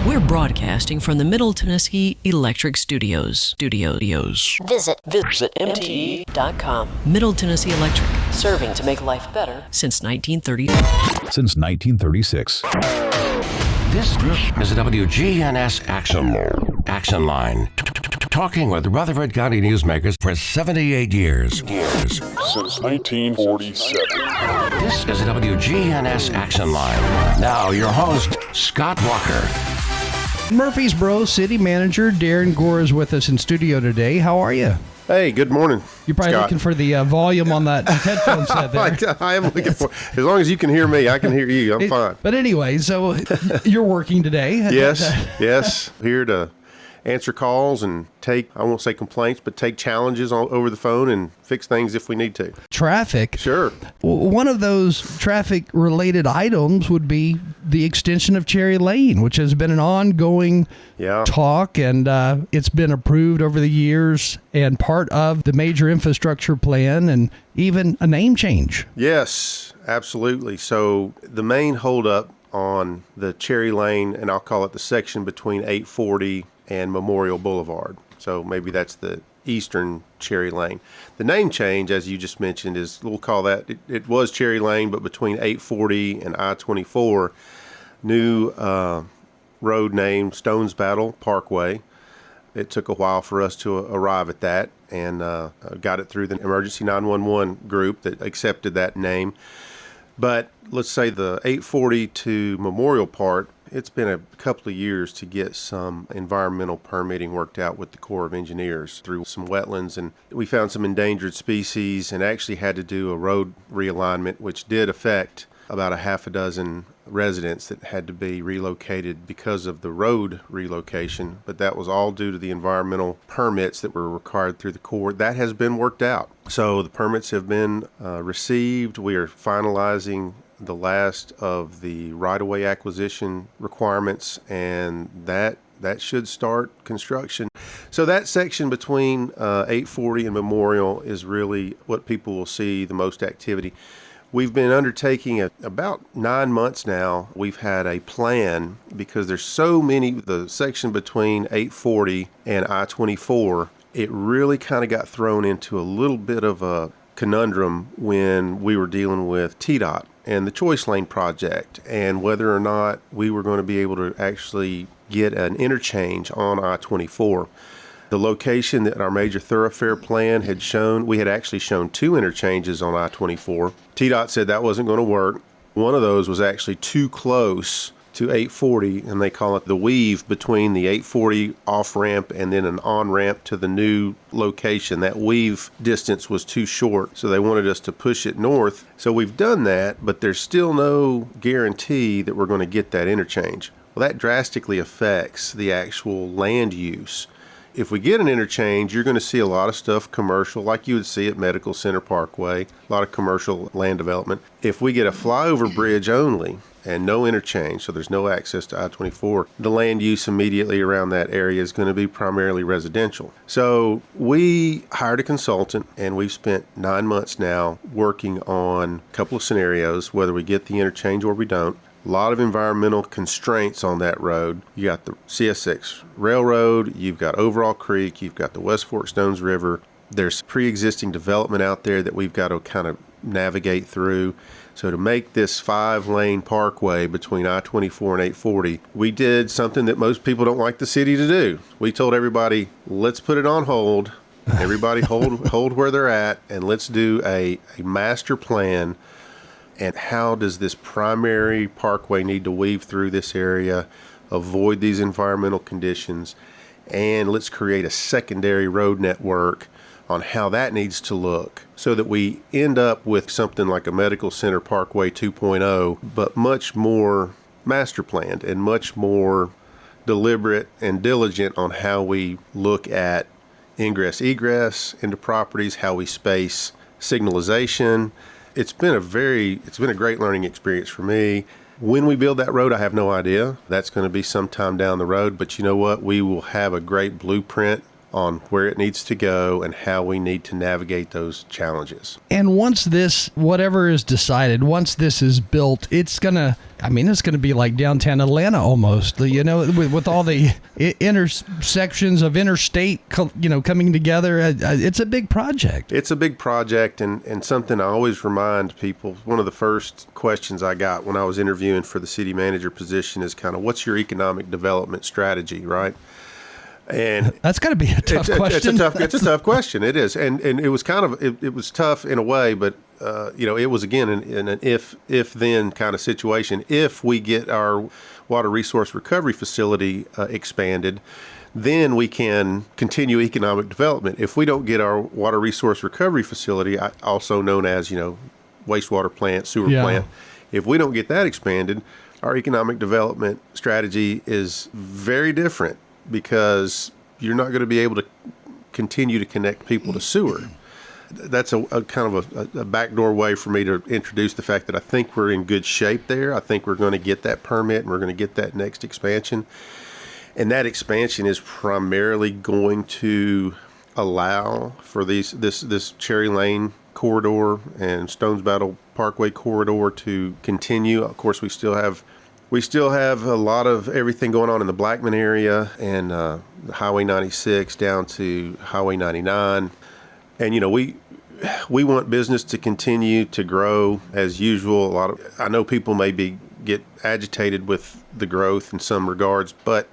We're broadcasting from the Middle Tennessee Electric Studios. Visit MTE.com. Middle Tennessee Electric, serving to make life better since 1930. Since 1936. This is the WGNS Action Line. Talking with Rutherford County newsmakers for 78 years. Since 1947. This is the WGNS Action Line. Now, your host, Scott Walker. Murfreesboro City Manager Darren Gore is with us in studio today. How are you? Hey, good morning. You're probably Scott. looking for the volume on that headphone set there. I am looking for. As long as you can hear me, I can hear you. I'm fine. But anyway, so you're working today. Yes. Here to answer calls and take, I won't say complaints, but take challenges over the phone and fix things if we need to. Traffic. Sure. One of those traffic-related items would be the extension of Cherry Lane, which has been an ongoing talk, and it's been approved over the years and part of the major infrastructure plan and even a name change. Yes, absolutely. So the main holdup on the Cherry Lane, and I'll call it the section between 840 and Memorial Boulevard. So maybe that's the eastern Cherry Lane. The name change, as you just mentioned, is, we'll call that, it was Cherry Lane, but between 840 and I-24, new road name, Stones Battle Parkway. It took a while for us to arrive at that, and got it through the Emergency 911 group that accepted that name. But let's say the 840 to Memorial part, it's been a couple of years to get some environmental permitting worked out with the Corps of Engineers through some wetlands, and we found some endangered species and actually had to do a road realignment, which did affect about a half a dozen residents that had to be relocated because of the road relocation, but that was all due to the environmental permits that were required through the Corps. That has been worked out. So the permits have been received. We are finalizing the last of the right-of-way acquisition requirements, and that should start construction. So that section between 840 and Memorial is really what people will see the most activity. We've been undertaking about 9 months now. We've had a plan because there's so many, the section between 840 and I-24, it really kind of got thrown into a little bit of a conundrum when we were dealing with TDOT and the Choice Lane project, and whether or not we were going to be able to actually get an interchange on I-24. The location that our major thoroughfare plan had shown, we had actually shown 2 interchanges on I-24. TDOT said that wasn't going to work. One of those was actually too close to 840, and they call it the weave between the 840 off-ramp and then an on-ramp to the new location. That weave distance was too short, so they wanted us to push it north. So we've done that, but there's still no guarantee that we're going to get that interchange. Well, that drastically affects the actual land use. If we get an interchange, you're going to see a lot of stuff commercial, like you would see at Medical Center Parkway, a lot of commercial land development. If we get a flyover bridge only and no interchange, so there's no access to I-24, the land use immediately around that area is going to be primarily residential. So we hired a consultant, and we've spent 9 months now working on a couple of scenarios, whether we get the interchange or we don't. A lot of environmental constraints on that road. You got the CS6 Railroad, you've got Overall Creek, you've got the West Fork Stones River. There's pre-existing development out there that we've got to kind of navigate through. So to make this 5-lane parkway between I-24 and 840, we did something that most people don't like the city to do. We told everybody, let's put it on hold. Everybody hold where they're at, and let's do a master plan. And how does this primary parkway need to weave through this area, avoid these environmental conditions, and let's create a secondary road network on how that needs to look so that we end up with something like a Medical Center Parkway 2.0, but much more master planned and much more deliberate and diligent on how we look at ingress egress into properties, how we space signalization. It's been a great learning experience for me. When we build that road, I have no idea. That's going to be sometime down the road, but you know what? We will have a great blueprint on where it needs to go and how we need to navigate those challenges. And once this, whatever is decided, once this is built, it's going to be like downtown Atlanta almost, with all the intersections of interstate, coming together. It's a big project. It's a big project, and something I always remind people, one of the first questions I got when I was interviewing for the city manager position is kind of, what's your economic development strategy, right? And that's got to be a tough question. It's a tough question. It is, and it was kind of it was tough in a way, but it was again in an if then kind of situation. If we get our water resource recovery facility expanded, then we can continue economic development. If we don't get our water resource recovery facility, also known as wastewater plant, sewer plant, if we don't get that expanded, our economic development strategy is very different, because you're not going to be able to continue to connect people to sewer. That's a kind of a backdoor way for me to introduce the fact that I think we're in good shape there. I think we're going to get that permit, and we're going to get that next expansion. And that expansion is primarily going to allow for this Cherry Lane corridor and Stones Battle Parkway corridor to continue. Of course, we still have a lot of everything going on in the Blackman area and Highway 96 down to Highway 99. And, we want business to continue to grow as usual. I know people get agitated with the growth in some regards, but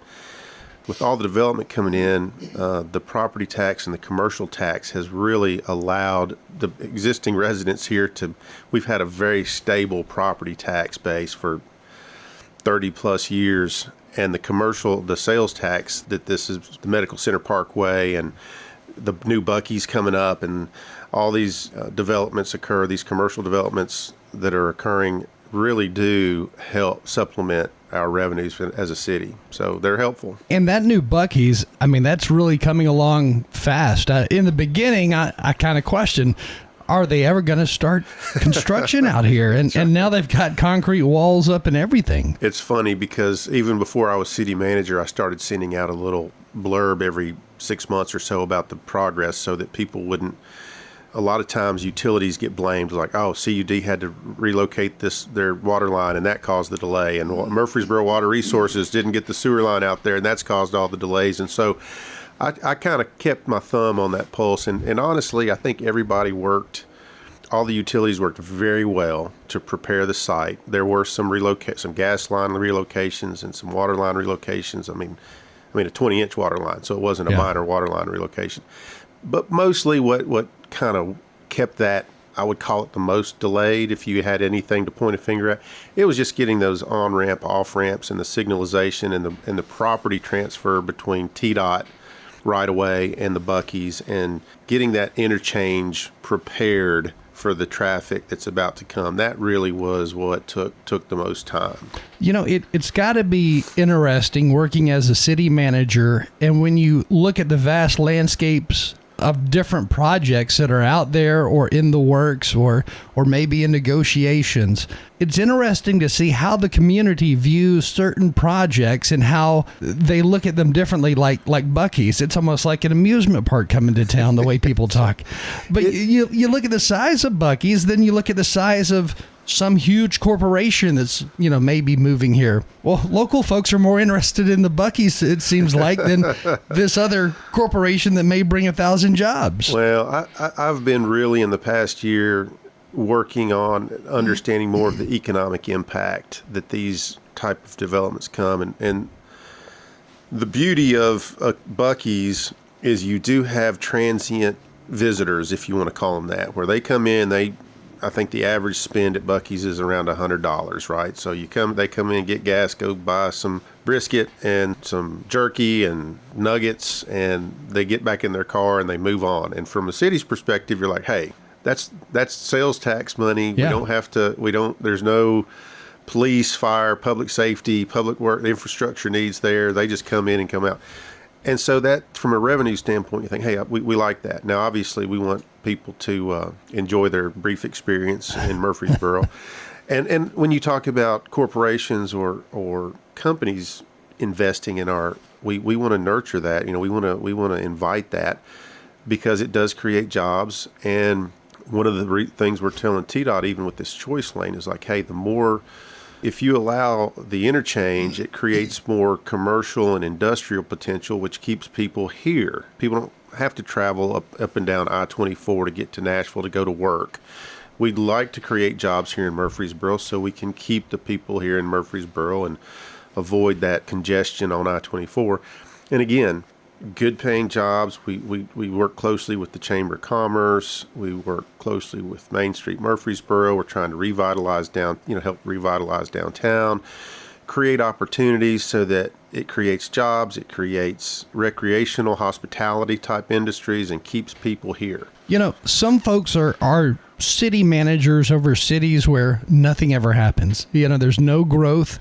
with all the development coming in, the property tax and the commercial tax has really allowed the existing residents here we've had a very stable property tax base for 30 plus years, and the sales tax that this is the Medical Center Parkway and the new Buc-ee's coming up, and all these developments these commercial developments that are occurring really do help supplement our revenues as a city. So they're helpful. And that new Buc-ee's, that's really coming along fast. In the beginning, I kind of questioned, are they ever going to start construction out here? And now they've got concrete walls up and everything. It's funny because even before I was city manager, I started sending out a little blurb every 6 months or so about the progress, so that people wouldn't. A lot of times utilities get blamed, like, oh, CUD had to relocate their water line, and that caused the delay. And Murfreesboro Water Resources didn't get the sewer line out there, and that's caused all the delays. And so I kind of kept my thumb on that pulse, and honestly, I think all the utilities worked very well to prepare the site. There were some gas line relocations and some water line relocations. I mean a 20-inch water line, so it wasn't a minor water line relocation. But mostly what kind of kept that, I would call it the most delayed, if you had anything to point a finger at, it was just getting those on-ramp, off-ramps, and the signalization and the property transfer between TDOT right away and the Buc-ee's, and getting that interchange prepared for the traffic that's about to come. That really was what took the most time. It's got to be interesting working as a city manager, and when you look at the vast landscapes of different projects that are out there or in the works or maybe in negotiations, it's interesting to see how the community views certain projects and how they look at them differently, like Buc-ee's. It's almost like an amusement park coming to town, the way people talk. But you look at the size of Buc-ee's, then you look at the size of some huge corporation that's, maybe moving here. Well, local folks are more interested in the Buc-ee's, it seems like, than this other corporation that may bring 1,000 jobs. Well, I've been really in the past year working on understanding more of the economic impact that these type of developments come. And the beauty of Buc-ee's is you do have transient visitors, if you want to call them that, where they come in, I think the average spend at Buc-ee's is around $100, right? So they come in, get gas, go buy some brisket and some jerky and nuggets, and they get back in their car and they move on. And from the city's perspective, you're like, hey, that's sales tax money. Yeah. There's no police, fire, public safety, public work, infrastructure needs there. They just come in and come out. And so that, from a revenue standpoint, you think, hey, we like that. Now, obviously, we want people to enjoy their brief experience in Murfreesboro. And when you talk about corporations or companies investing in our we want to nurture that. We want to invite that, because it does create jobs. And one of the things we're telling TDOT, even with this choice lane, is like, hey, if you allow the interchange, it creates more commercial and industrial potential, which keeps people here. People don't have to travel up and down I-24 to get to Nashville to go to work. We'd like to create jobs here in Murfreesboro so we can keep the people here in Murfreesboro and avoid that congestion on I-24. And again, good paying jobs. We work closely with the Chamber of Commerce. We work closely with Main Street Murfreesboro. We're trying to help revitalize downtown, create opportunities so that it creates jobs, it creates recreational hospitality type industries, and keeps people here. Some folks are city managers over cities where nothing ever happens. There's no growth.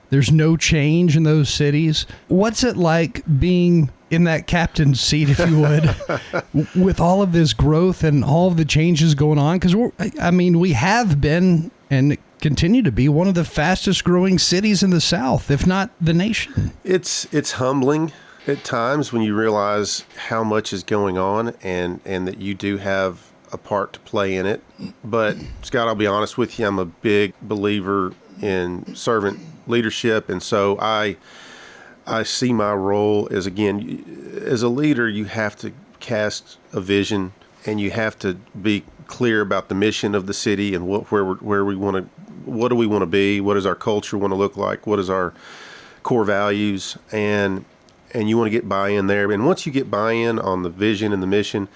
There's no change in those cities. What's it like being in that captain's seat, if you would, with all of this growth and all of the changes going on? Because we have been and continue to be one of the fastest growing cities in the South, if not the nation. It's humbling at times when you realize how much is going on and that you do have a part to play in it. But Scott, I'll be honest with you, I'm a big believer in servant leadership, and so I see my role as, again, as a leader, you have to cast a vision, and you have to be clear about the mission of the city and what do we want to be, what does our culture want to look like, what is our core values, and you want to get buy-in there. And once you get buy-in on the vision and the mission,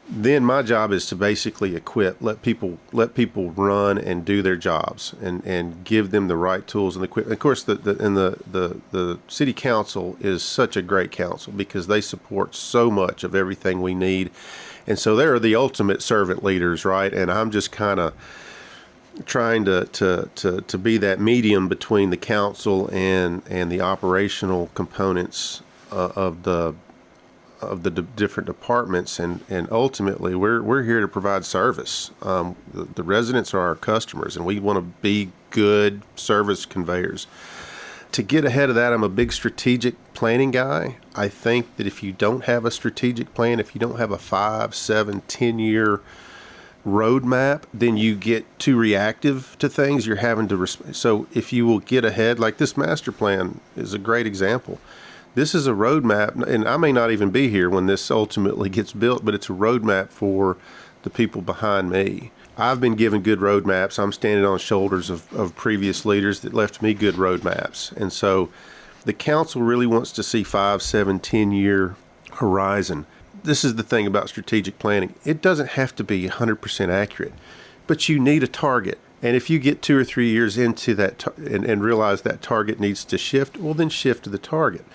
then my job is to basically equip, let people run and do their jobs, and give them the right tools and equipment. Of course, the city council is such a great council because they support so much of everything we need, and so they're the ultimate servant leaders, right? And I'm just kind of trying to be that medium between the council and the operational components of the different departments, and ultimately we're here to provide service. The residents are our customers, and we want to be good service conveyors. To get ahead of that, I'm a big strategic planning guy. I think that if you don't have a strategic plan, if you don't have a 5, 7, 10-year roadmap, then you get too reactive to things. You're having to so if you will get ahead, like this master plan is a great example. This is a roadmap, and I may not even be here when this ultimately gets built, but it's a roadmap for the people behind me. I've been given good roadmaps. I'm standing on the shoulders of previous leaders that left me good roadmaps. And so the council really wants to see 5, 7, 10-year horizon. This is the thing about strategic planning. It doesn't have to be 100% accurate, but you need a target. And if you get 2 or 3 years into that and realize that target needs to shift, well, then shift to the target.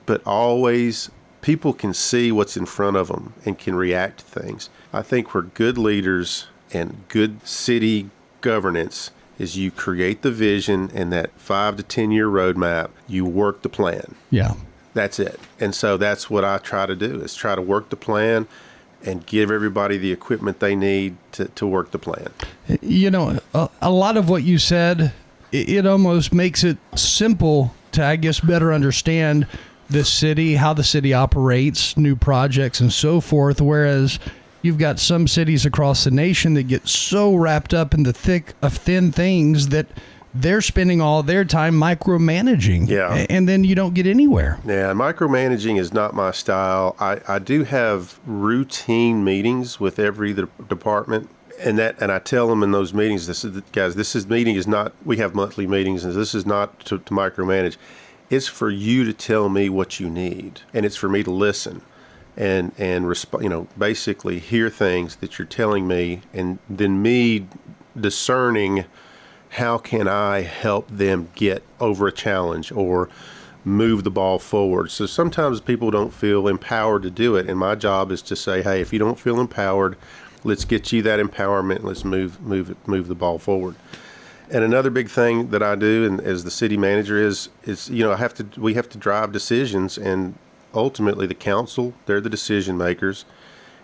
But always, people can see what's in front of them and can react to things. I think where good leaders and good city governance is you create the vision and that 5 to 10 year roadmap, you work the plan. Yeah. That's it. And so that's what I try to do, is try to work the plan and give everybody the equipment they need to work the plan. A lot of what you said, it almost makes it simple to, I guess, better understand the city, how the city operates, new projects and so forth, whereas you've got some cities across the nation that get so wrapped up in the thick of thin things that they're spending all their time micromanaging. Yeah. And then you don't get anywhere. Yeah, micromanaging is not my style. I do have routine meetings with every department, and I tell them in those meetings, this meeting is not, we have monthly meetings, and this is not to micromanage. It's for you to tell me what you need, and it's for me to listen and basically hear things that you're telling me, and then me discerning how can I help them get over a challenge or move the ball forward. So sometimes people don't feel empowered to do it, and my job is to say, hey, if you don't feel empowered, let's get you that empowerment. Let's move the ball forward. And another big thing that I do, and as the city manager, is we have to drive decisions, and ultimately the council, they're the decision makers,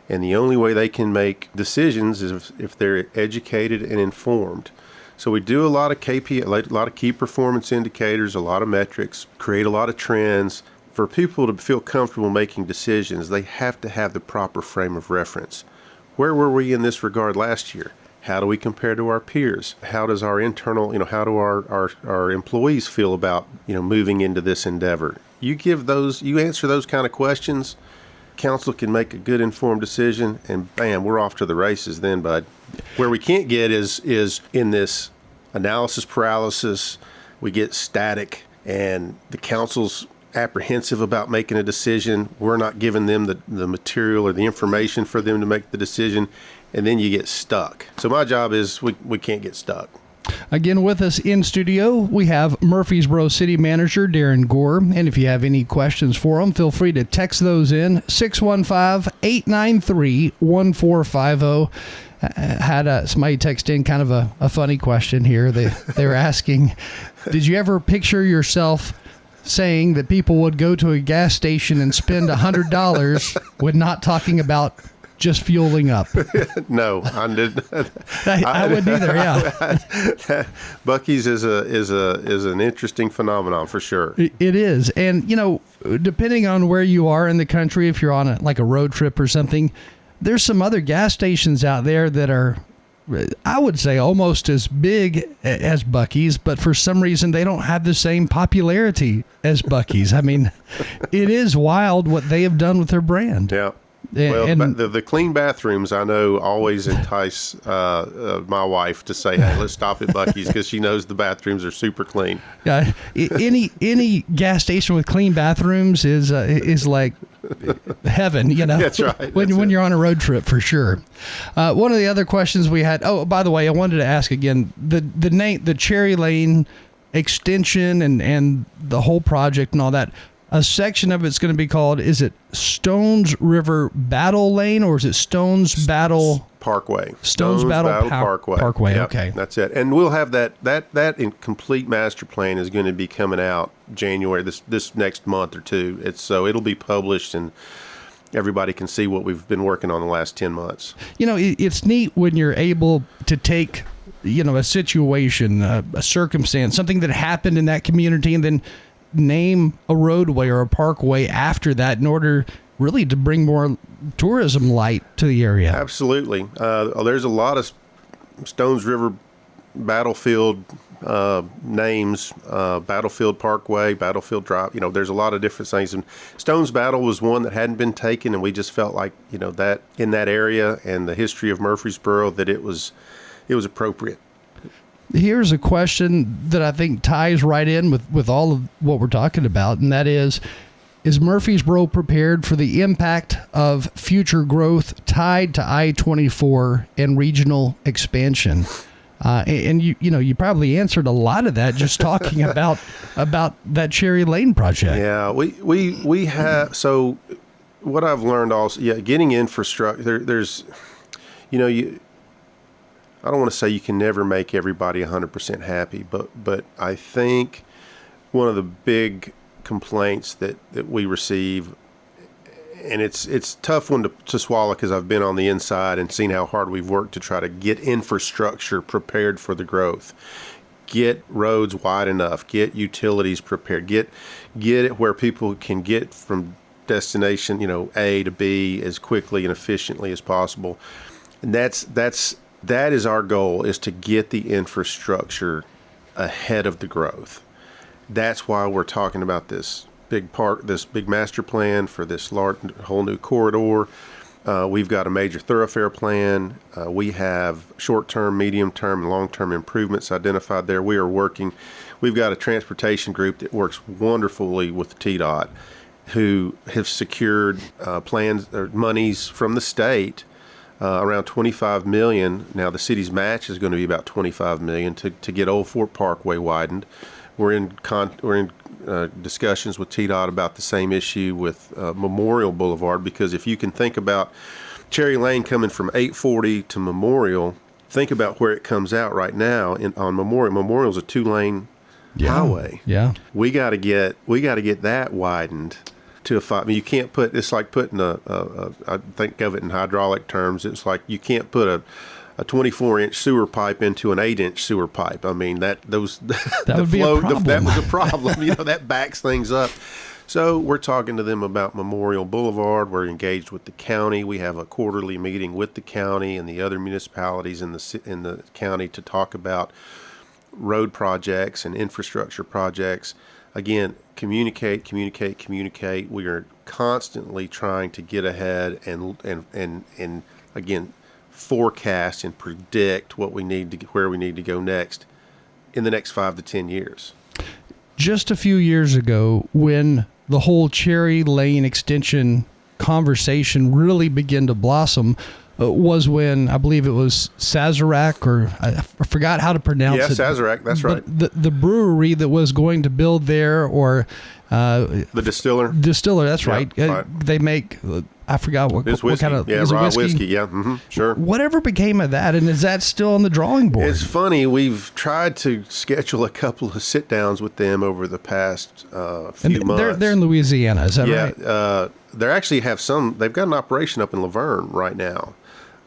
and the only way they can make decisions is if they're educated and informed. So we do a lot of KPI, a lot of key performance indicators, a lot of metrics, create a lot of trends. for people to feel comfortable making decisions, they have to have the proper frame of reference. Where were we in this regard last year? How do we compare to our peers? How does our internal, how do our employees feel about, moving into this endeavor? You answer those kind of questions, council can make a good informed decision, and bam, we're off to the races then, bud. Where we can't get is in this analysis paralysis. We get static, and the council's apprehensive about making a decision. We're not giving them the material or the information for them to make the decision, and then you get stuck. So my job is we can't get stuck. Again, with us in studio, we have Murfreesboro City Manager Darren Gore. And if you have any questions for him, feel free to text those in 615-893-1450. Had somebody text in kind of a funny question here. They were asking, did you ever picture yourself saying that people would go to a gas station and spend $100 when not talking about just fueling up? No, I didn't. I wouldn't either. Yeah, Buc-ee's is an interesting phenomenon for sure. It is, and depending on where you are in the country, if you're on a road trip or something, there's some other gas stations out there that are, I would say, almost as big as Buc-ee's, but for some reason they don't have the same popularity as Buc-ee's. I mean, it is wild what they have done with their brand. Yeah. Well, and the clean bathrooms, I know, always entice my wife to say, hey, let's stop at Buc-ee's, because she knows the bathrooms are super clean. Yeah, any gas station with clean bathrooms is like heaven, That's right. When you're on a road trip, for sure. One of the other questions we had, by the way, I wanted to ask again, the name, the Cherry Lane extension and the whole project and all that. A section of it's going to be called, is it Stones River Battle Lane, or is it Stones Battle Parkway? Stones Battle Parkway. Yep, okay. That's it. And we'll have that in complete master plan is going to be coming out January, this next month or two. It'll be published, and everybody can see what we've been working on the last 10 months. It's neat when you're able to take, a situation, a circumstance, something that happened in that community, and then name a roadway or a parkway after that in order really to bring more tourism light to the area. Absolutely. There's a lot of Stones River battlefield names, Battlefield Parkway, Battlefield Drive. There's a lot of different things. And Stones Battle was one that hadn't been taken, and we just felt like, that in that area and the history of Murfreesboro, that it was appropriate. Here's a question that I think ties right in with all of what we're talking about, and that is Murfreesboro prepared for the impact of future growth tied to I-24 and regional expansion? And you probably answered a lot of that just talking about that Cherry Lane project. Yeah, we have. So what I've learned also, getting infrastructure. There's, I don't want to say you can never make everybody 100% happy, but I think one of the big complaints that we receive, and it's a tough one to swallow because I've been on the inside and seen how hard we've worked to try to get infrastructure prepared for the growth. Get roads wide enough, get utilities prepared, get it where people can get from destination, A to B as quickly and efficiently as possible. And that is our goal, is to get the infrastructure ahead of the growth. That's why we're talking about this big master plan for this whole new corridor. We've got a major thoroughfare plan. We have short-term, medium-term, and long-term improvements identified there. We've got a transportation group that works wonderfully with TDOT, who have secured plans or monies from the state. Around $25 million. Now the city's match is going to be about $25 million to get Old Fort Parkway widened. We're in discussions with TDOT about the same issue with Memorial Boulevard, because if you can think about Cherry Lane coming from 840 to Memorial, think about where it comes out right now on Memorial. Memorial's a 2-lane highway. Yeah, we got to get that widened to a 5. I mean, you can't put, it's like putting I think of it in hydraulic terms. It's like you can't put a 24-inch sewer pipe into an 8-inch sewer pipe. I mean, that would be a problem. That was a problem. That backs things up. So we're talking to them about Memorial Boulevard. We're engaged with the county. We have a quarterly meeting with the county and the other municipalities in the county to talk about road projects and infrastructure projects. Again, communicate. We are constantly trying to get ahead and again, forecast and predict where we need to go next in the next 5 to 10 years. Just a few years ago, when the whole Cherry Lane extension conversation really began to blossom, was when I believe it was Sazerac, or I forgot how to pronounce it. Yeah, Sazerac, that's right. The brewery that was going to build there, or the distiller. That's right. Right. They make, I forgot what kind of rye whiskey. Yeah, sure. Whatever became of that, and is that still on the drawing board? It's funny. We've tried to schedule a couple of sit downs with them over the past few months. They're in Louisiana, is that right? Yeah, they actually have some. They've got an operation up in Laverne right now.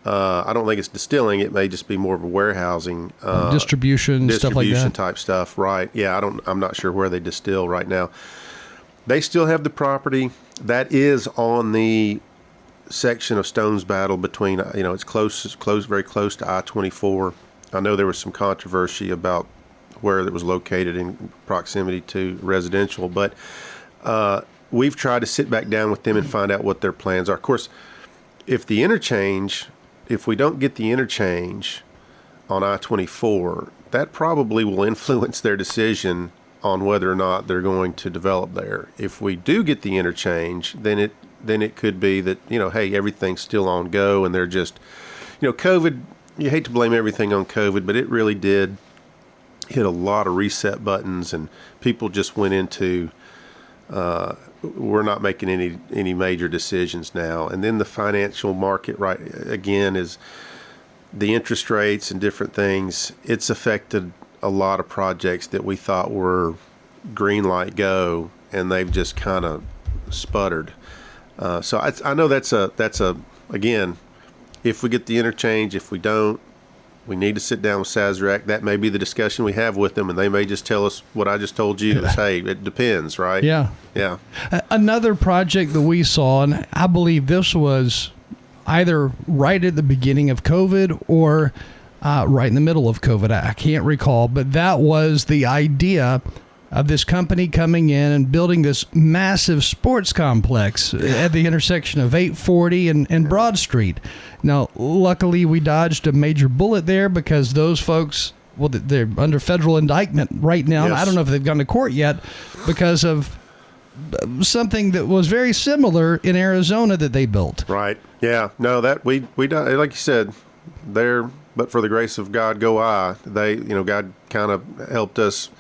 I don't think it's distilling. It may just be more of a warehousing, distribution stuff like that. Type stuff. Right. Yeah. I'm not sure where they distill right now. They still have the property that is on the section of Stone's Battle between, it's very close to I-24. I know there was some controversy about where it was located in proximity to residential, but we've tried to sit back down with them and find out what their plans are. Of course, if we don't get the interchange on I-24, that probably will influence their decision on whether or not they're going to develop there. If we do get the interchange, then it could be that, hey, everything's still on go and they're just, COVID, you hate to blame everything on COVID, but it really did hit a lot of reset buttons and people just went into, we're not making any major decisions now. And then the financial market, right, again, is the interest rates and different things. It's affected a lot of projects that we thought were green light go, and they've just kind of sputtered. So I know that's a again, if we get the interchange, if we don't, we need to sit down with Sazerac. That may be the discussion we have with them, and they may just tell us what I just told you. Is, hey, it depends, right? Yeah. Another project that we saw, and I believe this was either right at the beginning of COVID or right in the middle of COVID. I can't recall, but that was the idea of this company coming in and building this massive sports complex at the intersection of 840 and Broad Street. Now, luckily, we dodged a major bullet there because those folks, well, they're under federal indictment right now. Yes. I don't know if they've gone to court yet because of something that was very similar in Arizona that they built. Right. Yeah. No, that we like you said, there, but for the grace of God, go I. They, God kind of helped us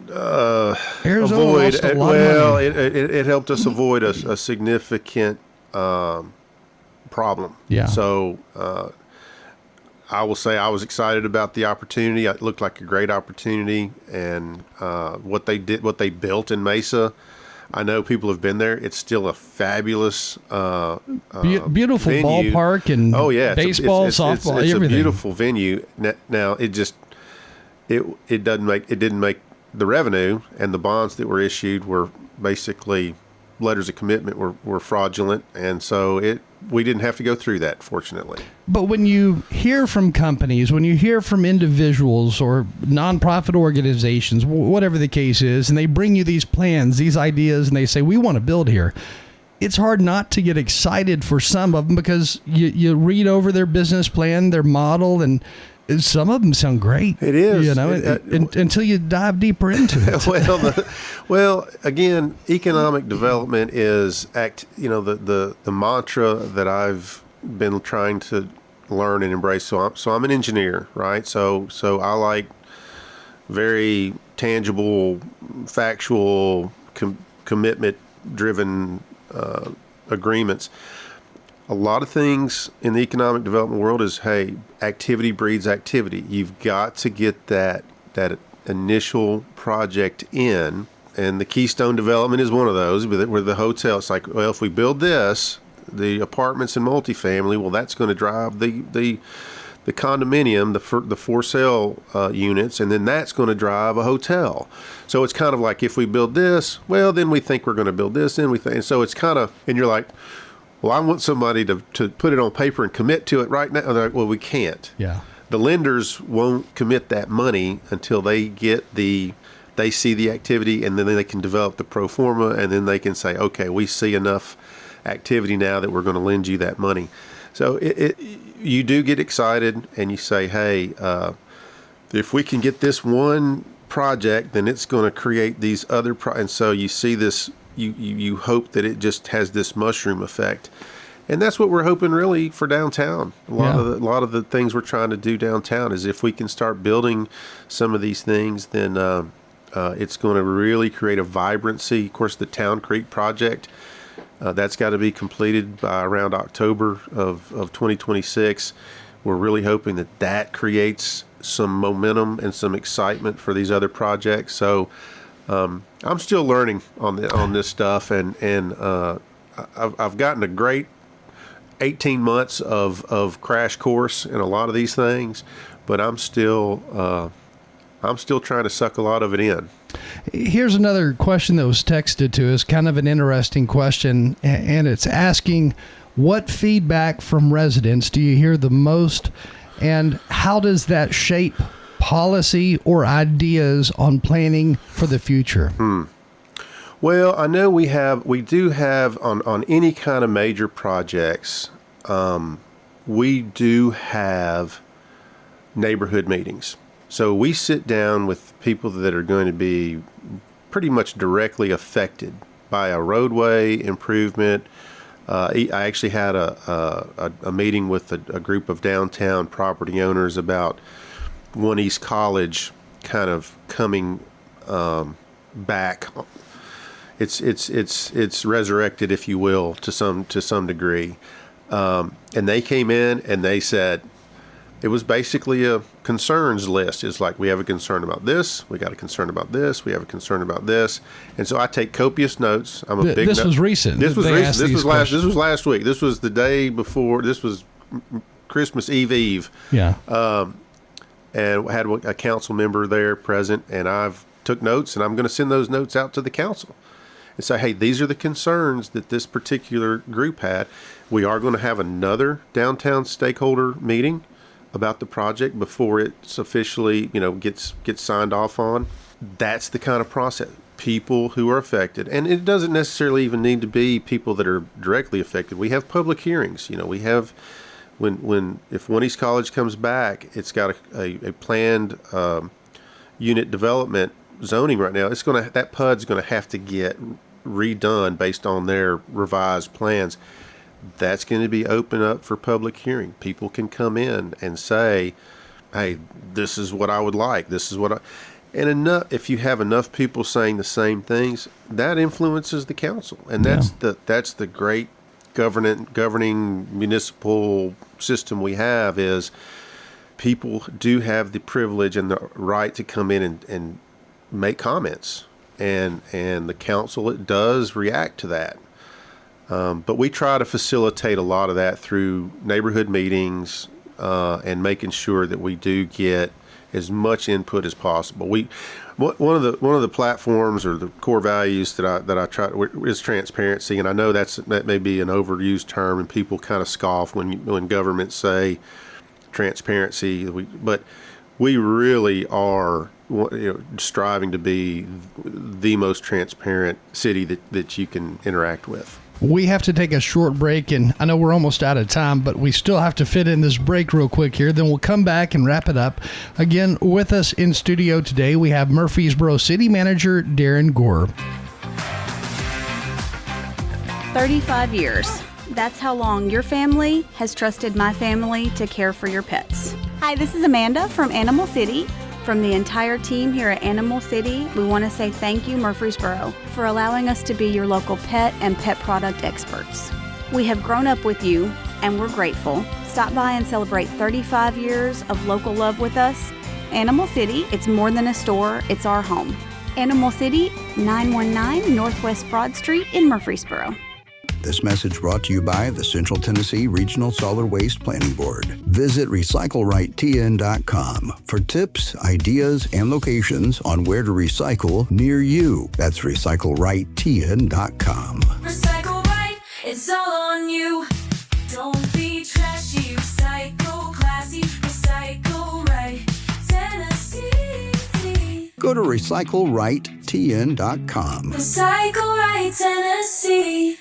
avoid. It helped us avoid a significant problem. Yeah. So I will say I was excited about the opportunity. It looked like a great opportunity, and what they built in Mesa. I know people have been there. It's still a fabulous, beautiful venue. Ballpark and baseball, softball, it's everything. a beautiful venue. Now it didn't make the revenue, and the bonds that were issued were basically letters of commitment were fraudulent, and so we didn't have to go through that, fortunately. But when you hear from companies, when you hear from individuals or nonprofit organizations, whatever the case is, and they bring you these plans, these ideas, and they say, we want to build here, it's hard not to get excited for some of them because you read over their business plan, their model, and some of them sound great. It is. Until you dive deeper into it. Well, again, economic development is the mantra that I've been trying to learn and embrace. So I'm an engineer, right? So I like very tangible, factual, commitment-driven agreements. A lot of things in the economic development world is, hey, activity breeds activity. You've got to get that initial project in, and the Keystone development is one of those, where the hotel, it's like, well, if we build this, the apartments and multifamily, well, that's going to drive the the condominium, the for sale units, and then that's going to drive a hotel. So it's kind of like, if we build this, well, then we think we're going to build this, and so it's kind of, and you're like, well, I want somebody to put it on paper and commit to it right now. And they're like, well, we can't. Yeah. The lenders won't commit that money until they see the activity, and then they can develop the pro forma, and then they can say, okay, we see enough activity now that we're going to lend you that money. So you do get excited, and you say, hey, if we can get this one project, then it's going to create these other and so you see this, you hope that it just has this mushroom effect. And that's what we're hoping really for downtown. A lot of the things we're trying to do downtown is, if we can start building some of these things, then it's going to really create a vibrancy. Of course, the Town Creek project, that's got to be completed by around October of 2026. We're really hoping that creates some momentum and some excitement for these other projects. So I'm still learning on this stuff, and I've gotten a great 18 months of crash course in a lot of these things, but I'm still trying to suck a lot of it in. Here's another question that was texted to us, kind of an interesting question, and it's asking, what feedback from residents do you hear the most, and how does that shape policy or ideas on planning for the future? Well, I know we do have on any kind of major projects, we do have neighborhood meetings. So we sit down with people that are going to be pretty much directly affected by a roadway improvement. I actually had a meeting with a group of downtown property owners about One East College kind of coming back. It's resurrected, if you will, to some degree. And they came in and they said, it was basically a concerns list. It's like, we have a concern about this, we got a concern about this, we have a concern about this. And so I take copious notes. I'm a big. This was recent. This was recent. This was last week. This was the day before. This was Christmas Eve. Yeah. And had a council member there present, and I've took notes, and I'm going to send those notes out to the council and say, hey, these are the concerns that this particular group had. We are going to have another downtown stakeholder meeting about the project before it's officially, gets signed off on. That's the kind of process. People who are affected, and it doesn't necessarily even need to be people that are directly affected. We have public hearings. We have if One East College comes back, it's got a planned unit development zoning right now. That PUD's going to have to get redone based on their revised plans. That's going to be open up for public hearing. People can come in and say, hey, this is what I would like. This is what and if you have enough people saying the same things, that influences the council. And that's the great governing municipal system we have, is people do have the privilege and the right to come in and make comments. And the council, it does react to that. But we try to facilitate a lot of that through neighborhood meetings and making sure that we do get as much input as possible. One of the platforms or the core values that I try is transparency, and I know that may be an overused term, and people kind of scoff when governments say transparency. But we really are striving to be the most transparent city that you can interact with. We have to take a short break, and I know we're almost out of time, but we still have to fit in this break real quick here. Then we'll come back and wrap it up. Again, with us in studio today, we have Murfreesboro City Manager Darren Gore. 35 years. That's how long your family has trusted my family to care for your pets. Hi, this is Amanda from Animal City. From the entire team here at Animal City, we want to say thank you, Murfreesboro, for allowing us to be your local pet and pet product experts. We have grown up with you, and we're grateful. Stop by and celebrate 35 years of local love with us. Animal City, it's more than a store, it's our home. Animal City, 919 Northwest Broad Street in Murfreesboro. This message brought to you by the Central Tennessee Regional Solid Waste Planning Board. Visit recyclerightTN.com for tips, ideas, and locations on where to recycle near you. That's recyclerightTN.com. Recycle right, it's all on you. Don't be trashy, recycle classy, recycle right, Tennessee. Go to recyclerightTN.com. Recycle right, Tennessee.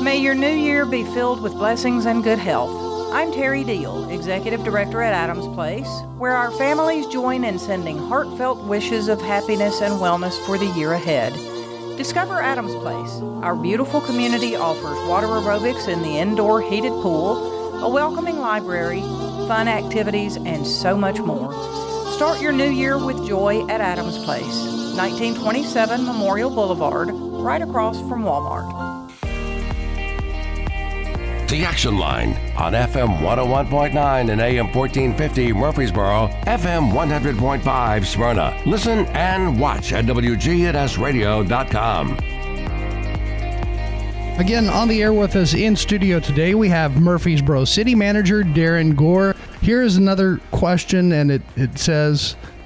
May your new year be filled with blessings and good health. I'm Terry Deal, Executive Director at Adams Place, where our families join in sending heartfelt wishes of happiness and wellness for the year ahead. Discover Adams Place. Our beautiful community offers water aerobics in the indoor heated pool, a welcoming library, fun activities, and so much more. Start your new year with joy at Adams Place, 1927 Memorial Boulevard, right across from Walmart. The Action Line on FM 101.9 and AM 1450 Murfreesboro, FM 100.5 Smyrna. Listen and watch at WGNSradio.com. Again, on the air with us in studio today, we have Murfreesboro City Manager Darren Gore. Here is another question, and it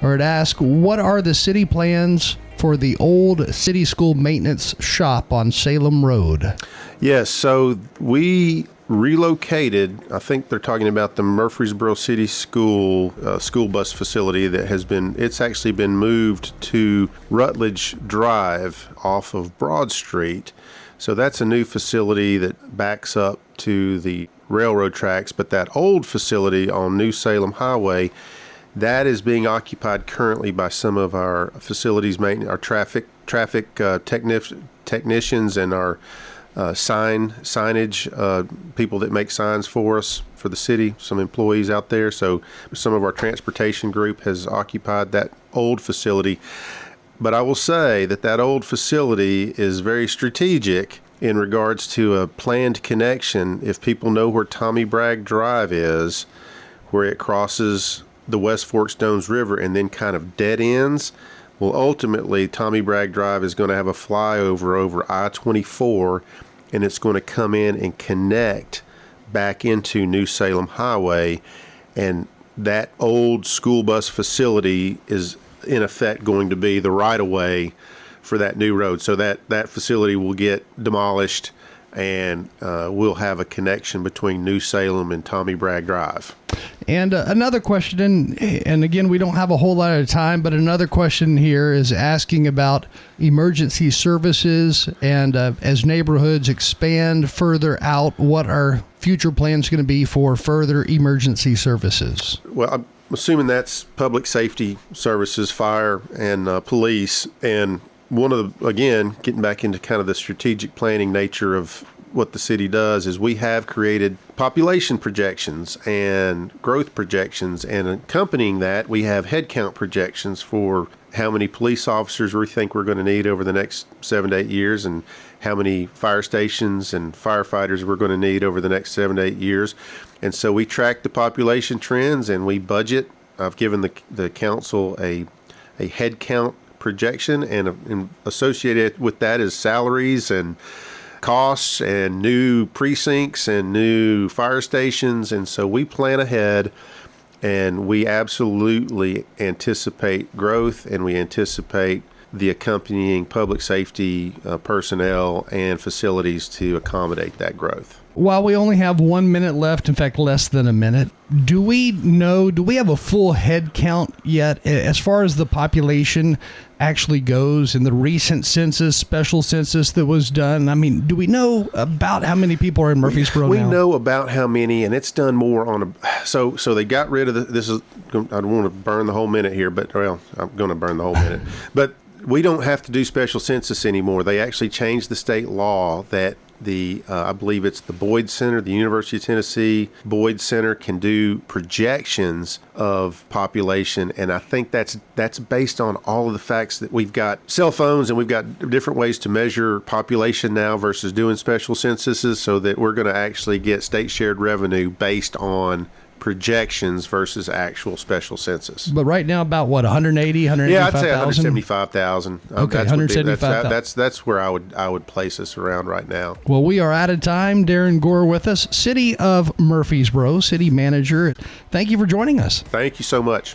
asks, what are the city plans for the old city school maintenance shop on Salem Road? Yes, so we relocated, I think they're talking about the Murfreesboro City School school bus facility it's actually been moved to Rutledge Drive off of Broad Street. So that's a new facility that backs up to the railroad tracks, but that old facility on New Salem Highway, that is being occupied currently by some of our facilities maintenance, our traffic technicians and our signage people that make signs for us for the city, some employees out there. So some of our transportation group has occupied that old facility. But I will say that old facility is very strategic in regards to a planned connection. If people know where Tommy Bragg Drive is, where it crosses the West Fork Stones River and then kind of dead ends, well, ultimately, Tommy Bragg Drive is going to have a flyover over I-24, and it's going to come in and connect back into New Salem Highway. And that old school bus facility is, in effect, going to be the right-of-way for that new road. So that facility will get demolished, and we'll have a connection between New Salem and Tommy Bragg Drive. And another question, and again, we don't have a whole lot of time, but another question here is asking about emergency services, and as neighborhoods expand further out, what are future plans going to be for further emergency services? Well, I'm assuming that's public safety services, fire and police. And one of the, again, getting back into kind of the strategic planning nature of what the city does, is we have created population projections and growth projections, and accompanying that, we have headcount projections for how many police officers we think we're going to need over the next 7 to 8 years, and how many fire stations and firefighters we're going to need over the next 7 to 8 years. And so we track the population trends and we budget. I've given the council a headcount projection, and associated with that is salaries and costs and new precincts and new fire stations. And so we plan ahead, and we absolutely anticipate growth, and we anticipate the accompanying public safety personnel and facilities to accommodate that growth. While we only have 1 minute left, in fact, less than a minute, do we have a full head count yet as far as the population actually goes in the recent census, special census that was done? I mean, do we know about how many people are in Murfreesboro now? We know about how many, and it's done more on so they got rid of I don't want to burn the whole minute here, but, well, I'm going to burn the whole minute. But we don't have to do special census anymore. They actually changed the state law that I believe it's the Boyd Center, the University of Tennessee Boyd Center, can do projections of population. And I think that's based on all of the facts that we've got cell phones, and we've got different ways to measure population now versus doing special censuses, so that we're going to actually get state shared revenue based on projections versus actual special census. But right now, about what, 180, 185,000? Yeah, I'd say 175,000. Okay, 175,000. That's where I would place us around right now. Well, we are out of time. Darren Gore with us, City of Murfreesboro, City Manager. Thank you for joining us. Thank you so much.